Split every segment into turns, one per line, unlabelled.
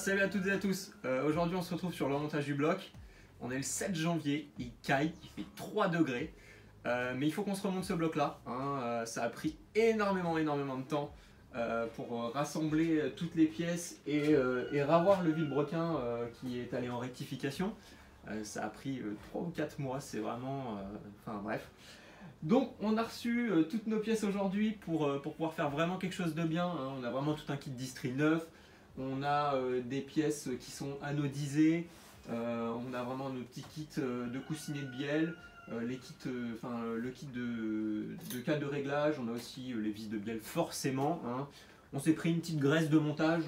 salut à toutes et à tous. Aujourd'hui on se retrouve sur le remontage du bloc. On est le 7 janvier, il caille, il fait 3 degrés. Mais il faut qu'on se remonte ce bloc là. Ça a pris énormément de temps pour rassembler toutes les pièces et ravoir le vilebrequin qui est allé en rectification. Ça a pris 3 ou 4 mois, c'est vraiment... Enfin bref. Donc on a reçu toutes nos pièces aujourd'hui pour pouvoir faire vraiment quelque chose de bien. On a vraiment tout un kit d'Istri neuf. On a des pièces qui sont anodisées. On a vraiment nos petits kits de coussinets de bielle. Le kit de câble de réglage. On a aussi les vis de bielle forcément. On s'est pris une petite graisse de montage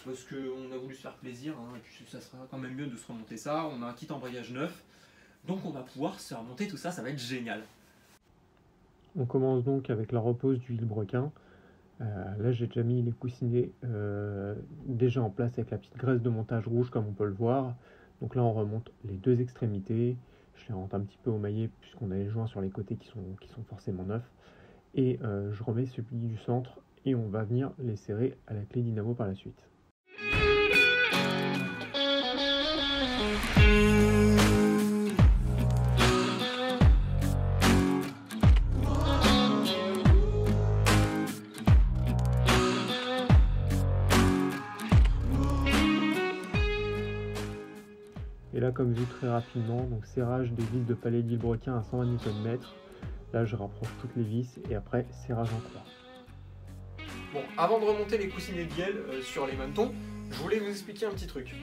parce qu'on a voulu se faire plaisir. Et puis ça sera quand même mieux de se remonter ça. On a un kit embrayage neuf. Donc on va pouvoir se remonter tout ça, ça va être génial.
On commence donc avec la repose du vilebrequin. Là j'ai déjà mis les coussinets déjà en place avec la petite graisse de montage rouge comme on peut le voir. Donc là on remonte les deux extrémités. Je les rentre un petit peu au maillet puisqu'on a les joints sur les côtés qui sont forcément neufs. Et je remets celui du centre et on va venir les serrer à la clé dynamo par la suite. Et là, comme vu très rapidement, donc serrage des vis de palais de vilebrequin à 120 Nm. Là, je rapproche toutes les vis et après, serrage en croix.
Bon, avant de remonter les coussinets de bielle sur les mantons, je voulais vous expliquer un petit truc.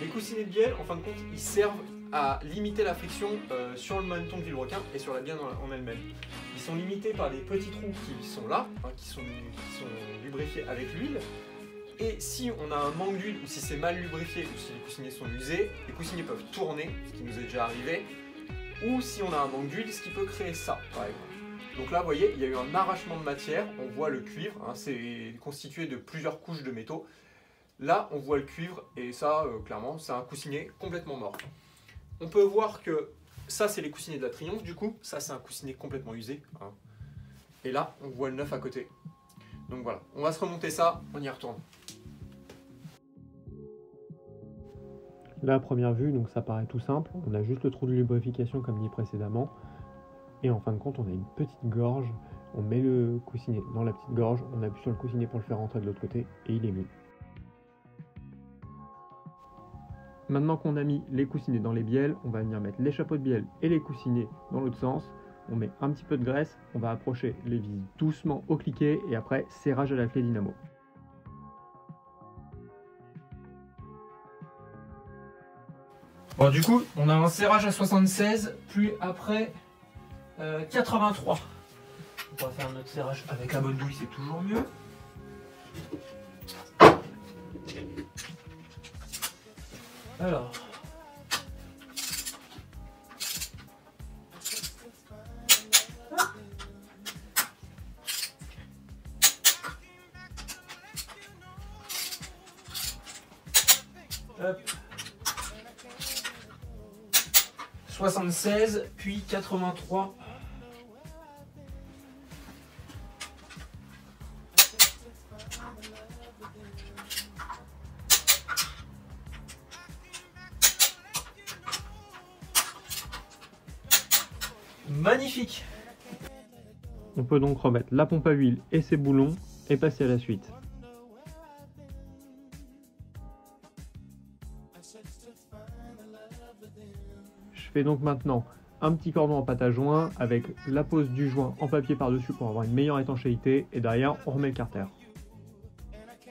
Les coussinets de bielle, en fin de compte, ils servent à limiter la friction sur le manton de vilebrequin et sur la bielle en elle-même. Ils sont limités par des petits trous qui sont là, qui sont lubrifiés avec l'huile. Et si on a un manque d'huile, ou si c'est mal lubrifié, ou si les coussinets sont usés, les coussinets peuvent tourner, ce qui nous est déjà arrivé. Ou si on a un manque d'huile, ce qui peut créer ça, par exemple. Donc là, vous voyez, il y a eu un arrachement de matière. On voit le cuivre, c'est constitué de plusieurs couches de métaux. Là, on voit le cuivre, et ça, clairement, c'est un coussinet complètement mort. On peut voir que ça, c'est les coussinets de la Triomphe, du coup. Ça, c'est un coussinet complètement usé. Et là, on voit le neuf à côté. Donc voilà, on va se remonter ça, on y retourne.
Là, à première vue, donc ça paraît tout simple. On a juste le trou de lubrification comme dit précédemment. Et en fin de compte, on a une petite gorge. On met le coussinet dans la petite gorge. On appuie sur le coussinet pour le faire rentrer de l'autre côté. Et il est mis. Maintenant qu'on a mis les coussinets dans les bielles, on va venir mettre les chapeaux de bielle et les coussinets dans l'autre sens. On met un petit peu de graisse. On va approcher les vis doucement au cliquet. Et après, serrage à la clé dynamo.
Bon, du coup, on a un serrage à 76, puis après 83. On va faire notre serrage avec la bonne douille, c'est toujours mieux. Alors. Hop. 76, puis 83. Magnifique!
On peut donc remettre la pompe à huile et ses boulons et passer à la suite. Je fais donc maintenant un petit cordon en pâte à joint avec la pose du joint en papier par-dessus pour avoir une meilleure étanchéité et derrière on remet le carter.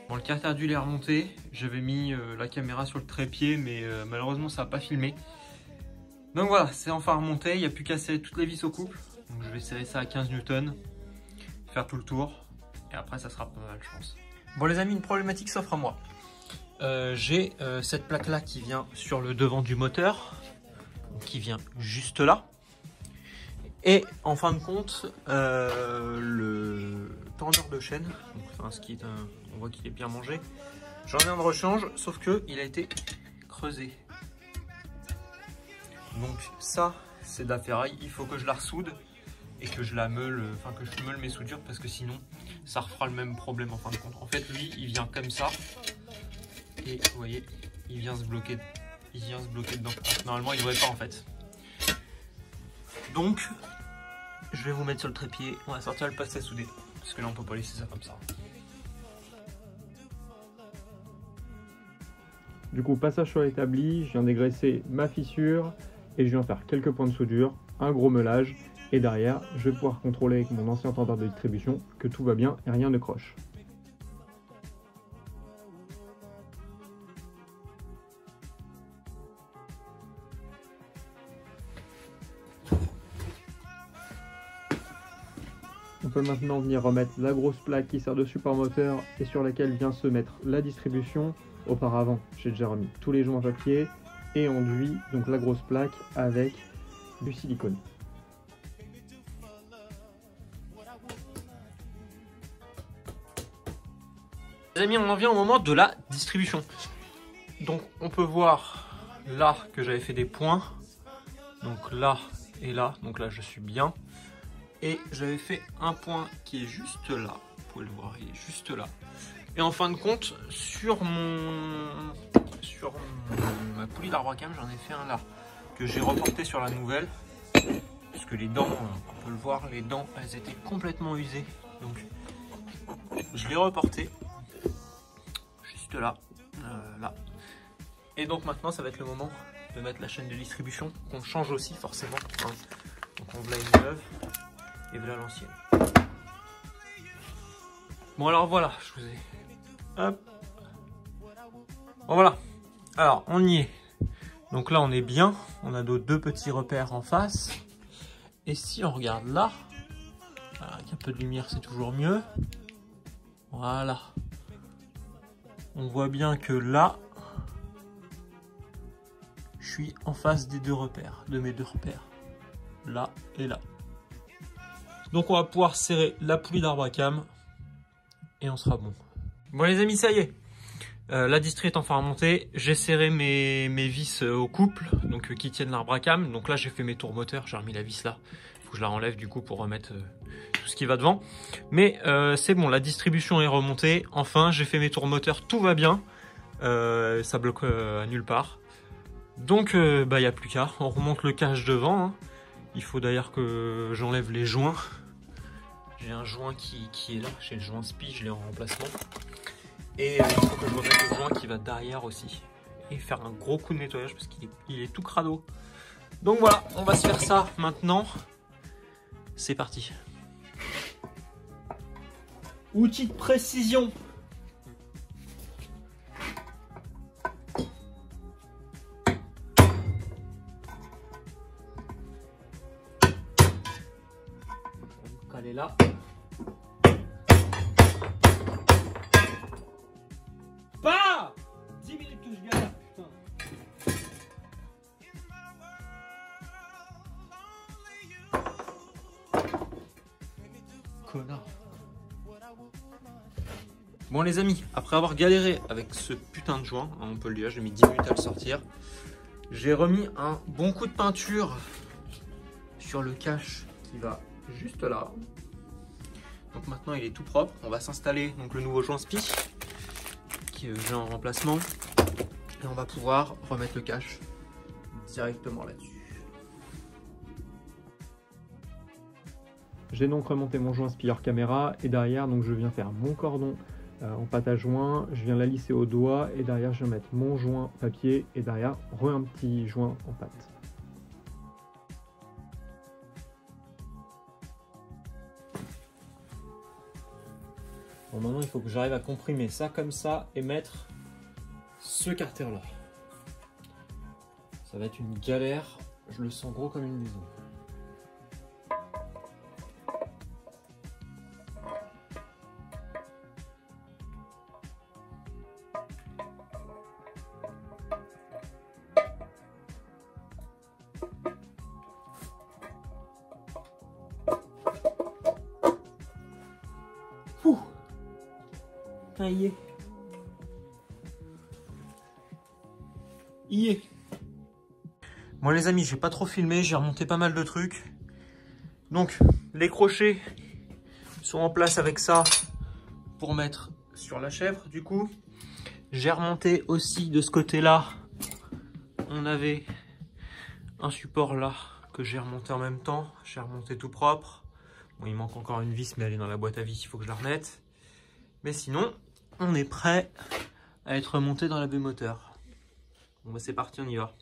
Bon, le carter d'huile est remonté, j'avais mis la caméra sur le trépied mais malheureusement ça n'a pas filmé. Donc voilà, c'est enfin remonté, il n'y a plus qu'à serrer toutes les vis au couple. Donc je vais serrer ça à 15 Newton, faire tout le tour et après ça sera pas mal je pense. Bon les amis, une problématique s'offre à moi. J'ai cette plaque là qui vient sur le devant du moteur, qui vient juste là. Et en fin de compte, le tendeur de chaîne, donc, on voit qu'il est bien mangé. J'en ai un de rechange, sauf qu'il a été creusé. Donc ça, c'est de la ferraille. Il faut que je la ressoude et que je la meule, que je meule mes soudures parce que sinon, ça refera le même problème en fin de compte. En fait, lui, il vient comme ça. et vous voyez, il vient se bloquer dedans. Normalement, il ne devrait pas en fait. Donc, je vais vous mettre sur le trépied, on va sortir le passet soudé, parce que là on peut pas laisser ça comme ça.
Du coup, passage sur l'établi, je viens dégraisser ma fissure et je viens faire quelques points de soudure, un gros meulage, et derrière, je vais pouvoir contrôler avec mon ancien tendeur de distribution que tout va bien et rien ne croche. On peut maintenant venir remettre la grosse plaque qui sert de support moteur et sur laquelle vient se mettre la distribution. Auparavant, j'ai déjà remis tous les joints papier et enduit donc la grosse plaque avec du silicone.
Les amis, on en vient au moment de la distribution. Donc on peut voir là que j'avais fait des points. Donc là et là, donc là je suis bien. Et j'avais fait un point qui est juste là. Vous pouvez le voir, il est juste là. Et en fin de compte, sur ma poulie d'arbre à cam, j'en ai fait un là. Que j'ai reporté sur la nouvelle. Parce que les dents, on peut le voir, les dents, elles étaient complètement usées. Donc je l'ai reporté. Juste là. Là. Et donc maintenant, ça va être le moment de mettre la chaîne de distribution. Qu'on change aussi forcément. Hein. Donc on voilà une neuve. Et voilà l'ancienne. Bon alors voilà, je vous ai... Hop. Bon voilà. Alors on y est. Donc là on est bien. On a nos deux petits repères en face. Et si on regarde là, avec un peu de lumière c'est toujours mieux. Voilà. On voit bien que là, je suis en face des deux repères, de mes deux repères. Là et là. Donc on va pouvoir serrer la poulie d'arbre à cam et on sera bon. Bon les amis, ça y est. La distri est enfin remontée. J'ai serré mes vis au couple, donc qui tiennent l'arbre à cam. Donc là j'ai fait mes tours moteurs, j'ai remis la vis là. Faut que je la renlève du coup pour remettre tout ce qui va devant. Mais c'est bon, la distribution est remontée. Enfin j'ai fait mes tours moteurs, tout va bien. Ça bloque à nulle part. Donc bah y a plus qu'à. On remonte le cache devant. Hein. Il faut d'ailleurs que j'enlève les joints. J'ai un joint qui est là, j'ai le joint spi, je l'ai en remplacement. Et il faut que je remette le joint qui va derrière aussi. Et faire un gros coup de nettoyage parce qu'il est tout crado. Donc voilà, on va se faire ça maintenant. C'est parti. Outil de précision. Elle est là. Pas 10 minutes que je galère, putain. Connard. Bon les amis, après avoir galéré avec ce putain de joint, hein, on peut le dire, j'ai mis 10 minutes à le sortir. J'ai remis un bon coup de peinture sur le cache qui va juste là. Donc maintenant il est tout propre. On va s'installer donc le nouveau joint spi qui est en remplacement et on va pouvoir remettre le cache directement là-dessus.
J'ai donc remonté mon joint spi hors caméra et derrière donc je viens faire mon cordon en pâte à joint, je viens la lisser au doigt et derrière je vais mettre mon joint papier et derrière un petit joint en pâte. Bon, maintenant il faut que j'arrive à comprimer ça comme ça et mettre ce carter là. Ça va être une galère, je le sens gros comme une maison. Ouh. Ah, y est. Y est.
Moi les amis, j'ai pas trop filmé, j'ai remonté pas mal de trucs. Donc les crochets sont en place avec ça pour mettre sur la chèvre du coup.
J'ai remonté aussi de ce côté-là. On avait un support là que j'ai remonté en même temps. J'ai remonté tout propre. Bon, il manque encore une vis, mais elle est dans la boîte à vis, il faut que je la remette. Mais sinon, on est prêt à être remonté dans la baie moteur. Bon bah c'est parti, on y va.